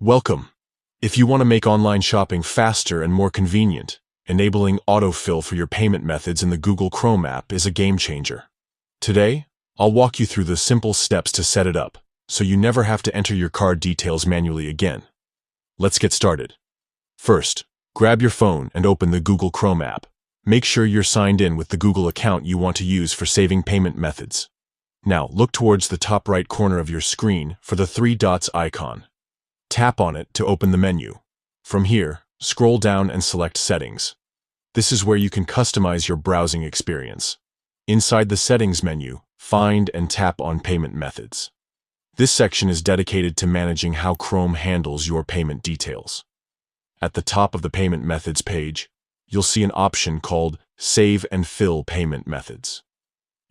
Welcome. If you want to make online shopping faster and more convenient, enabling autofill for your payment methods in the Google Chrome app is a game changer. Today, I'll walk you through the simple steps to set it up, so you never have to enter your card details manually again. Let's get started. First, grab your phone and open the Google Chrome app. Make sure you're signed in with the Google account you want to use for saving payment methods. Now, look towards the top right corner of your screen for the three dots icon. Tap on it to open the menu. From here, scroll down and select Settings. This is where you can customize your browsing experience. Inside the Settings menu, find and tap on Payment Methods. This section is dedicated to managing how Chrome handles your payment details. At the top of the Payment Methods page, you'll see an option called Save and Fill Payment Methods.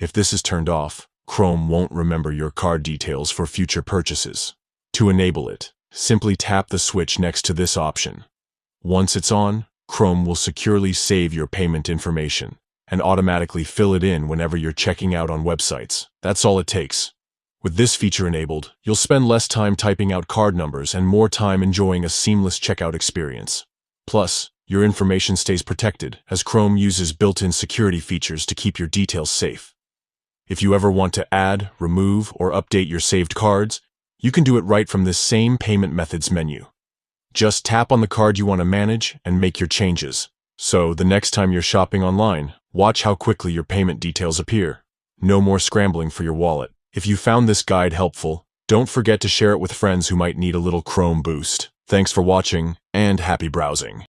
If this is turned off, Chrome won't remember your card details for future purchases. To enable it, simply tap the switch next to this option. Once it's on, Chrome will securely save your payment information and automatically fill it in whenever you're checking out on websites. That's all it takes. With this feature enabled, you'll spend less time typing out card numbers and more time enjoying a seamless checkout experience. Plus, your information stays protected as Chrome uses built-in security features to keep your details safe. If you ever want to add, remove, or update your saved cards, you can do it right from this same Payment Methods menu. Just tap on the card you want to manage and make your changes. So, the next time you're shopping online, watch how quickly your payment details appear. No more scrambling for your wallet. If you found this guide helpful, don't forget to share it with friends who might need a little Chrome boost. Thanks for watching, and happy browsing.